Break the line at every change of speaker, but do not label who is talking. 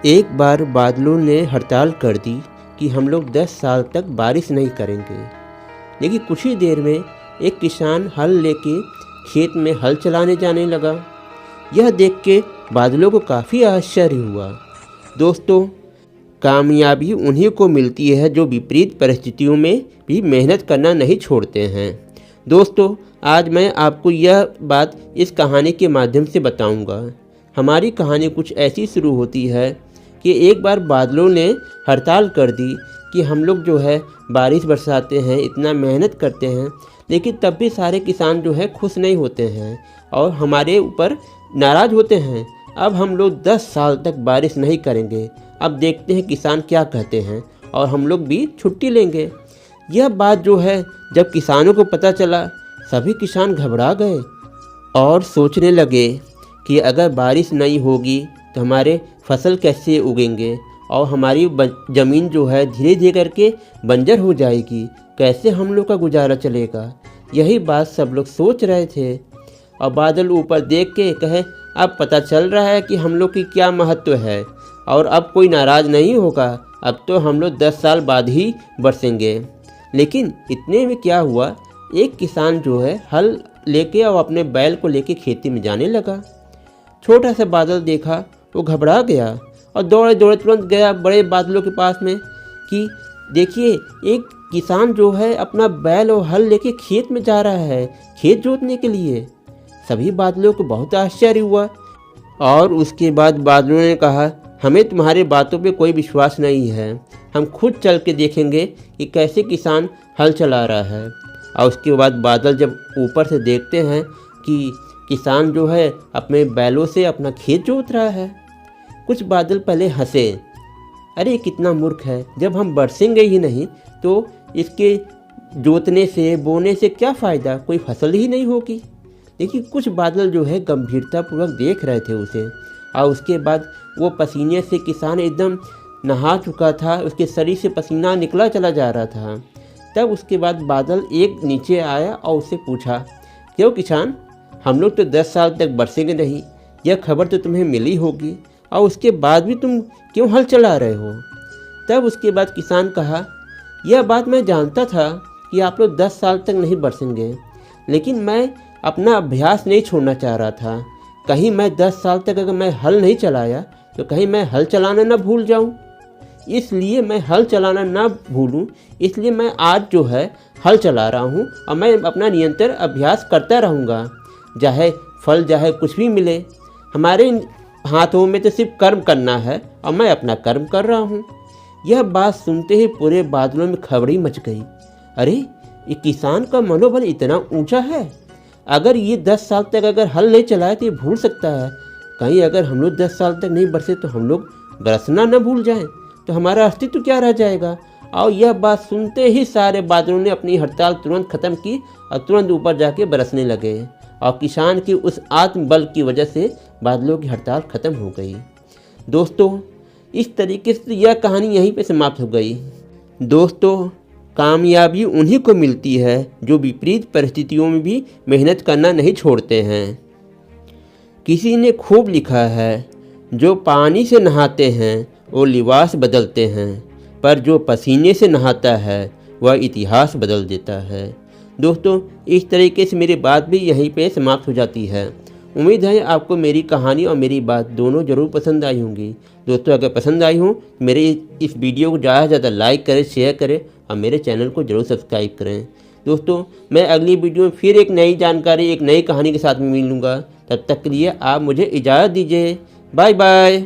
एक बार बादलों ने हड़ताल कर दी कि हम लोग 10 साल तक बारिश नहीं करेंगे। लेकिन कुछ ही देर में एक किसान हल लेके खेत में हल चलाने जाने लगा। यह देख के बादलों को काफ़ी आश्चर्य हुआ। दोस्तों, कामयाबी उन्हीं को मिलती है जो विपरीत परिस्थितियों में भी मेहनत करना नहीं छोड़ते हैं। दोस्तों, आज मैं आपको यह बात इस कहानी के माध्यम से बताऊंगा। हमारी कहानी कुछ ऐसी शुरू होती है कि एक बार बादलों ने हड़ताल कर दी कि हम लोग जो है बारिश बरसाते हैं, इतना मेहनत करते हैं, लेकिन तब भी सारे किसान जो है खुश नहीं होते हैं और हमारे ऊपर नाराज़ होते हैं। अब हम लोग 10 साल तक बारिश नहीं करेंगे। अब देखते हैं किसान क्या कहते हैं और हम लोग भी छुट्टी लेंगे। यह बात जो है जब किसानों को पता चला, सभी किसान घबरा गए और सोचने लगे कि अगर बारिश नहीं होगी तो हमारे फसल कैसे उगेंगे और हमारी ज़मीन जो है धीरे धीरे करके बंजर हो जाएगी, कैसे हम लोग का गुजारा चलेगा। यही बात सब लोग सोच रहे थे और बादल ऊपर देख के कहे, अब पता चल रहा है कि हम लोग की क्या महत्व है और अब कोई नाराज़ नहीं होगा। अब तो हम लोग 10 साल बाद ही बरसेंगे। लेकिन इतने में क्या हुआ, एक किसान जो है हल लेके और अपने बैल को लेके खेती में जाने लगा। छोटा सा बादल देखा, वो घबरा गया और दौड़े दौड़े तुरंत गया बड़े बादलों के पास में कि देखिए, एक किसान जो है अपना बैल और हल लेके खेत में जा रहा है, खेत जोतने के लिए। सभी बादलों को बहुत आश्चर्य हुआ और उसके बाद बादलों ने कहा, हमें तुम्हारी बातों पे कोई विश्वास नहीं है, हम खुद चल के देखेंगे कि कैसे किसान हल चला रहा है। और उसके बाद बादल जब ऊपर से देखते हैं कि किसान जो है अपने बैलों से अपना खेत जोत रहा है। कुछ बादल पहले हंसे, अरे कितना मूर्ख है, जब हम बरसेंगे ही नहीं तो इसके जोतने से बोने से क्या फ़ायदा, कोई फसल ही नहीं होगी। लेकिन कुछ बादल जो है गंभीरतापूर्वक देख रहे थे उसे। और उसके बाद वो पसीने से किसान एकदम नहा चुका था, उसके शरीर से पसीना निकला चला जा रहा था। तब उसके बाद बादल एक नीचे आया और उससे पूछा, क्यों किसान, हम लोग तो 10 साल तक बरसेंगे नहीं, यह खबर तो तुम्हें मिली होगी और उसके बाद भी तुम क्यों हल चला रहे हो। तब उसके बाद किसान कहा, यह बात मैं जानता था कि आप लोग 10 साल तक नहीं बरसेंगे, लेकिन मैं अपना अभ्यास नहीं छोड़ना चाह रहा था। कहीं मैं 10 साल तक अगर मैं हल नहीं चलाया तो कहीं मैं हल चलाना ना भूल जाऊं। इसलिए मैं हल चलाना ना भूलूं, इसलिए मैं आज जो है हल चला रहा हूं और मैं अपना निरंतर अभ्यास करता रहूँगा, चाहे फल चाहे कुछ भी मिले। हमारे हाथों में तो सिर्फ कर्म करना है और मैं अपना कर्म कर रहा हूँ। यह बात सुनते ही पूरे बादलों में खबड़ी मच गई। अरे, ये किसान का मनोबल इतना ऊंचा है, अगर ये 10 साल तक अगर हल नहीं चलाए तो ये भूल सकता है। कहीं अगर हम लोग 10 साल तक नहीं बरसे तो हम लोग बरसना न भूल जाएं तो हमारा अस्तित्व क्या रह जाएगा। और यह बात सुनते ही सारे बादलों ने अपनी हड़ताल तुरंत ख़त्म की और तुरंत ऊपर जाके बरसने लगे और किसान की उस आत्मबल की वजह से बादलों की हड़ताल ख़त्म हो गई। दोस्तों, इस तरीके से यह कहानी यहीं पे समाप्त हो गई। दोस्तों, कामयाबी उन्हीं को मिलती है जो विपरीत परिस्थितियों में भी मेहनत करना नहीं छोड़ते हैं। किसी ने खूब लिखा है, जो पानी से नहाते हैं वो लिबास बदलते हैं, पर जो पसीने से नहाता है वह इतिहास बदल देता है। दोस्तों, इस तरीके से मेरी बात भी यहीं पे समाप्त हो जाती है। उम्मीद है आपको मेरी कहानी और मेरी बात दोनों ज़रूर पसंद आई होंगी। दोस्तों, अगर पसंद आई हो तो मेरे इस वीडियो को ज़्यादा से ज़्यादा लाइक करें, शेयर करें और मेरे चैनल को ज़रूर सब्सक्राइब करें। दोस्तों, मैं अगली वीडियो में फिर एक नई जानकारी, एक नई कहानी के साथ में मिलूँगा। तब तक के लिए आप मुझे इजाज़त दीजिए। Bye bye.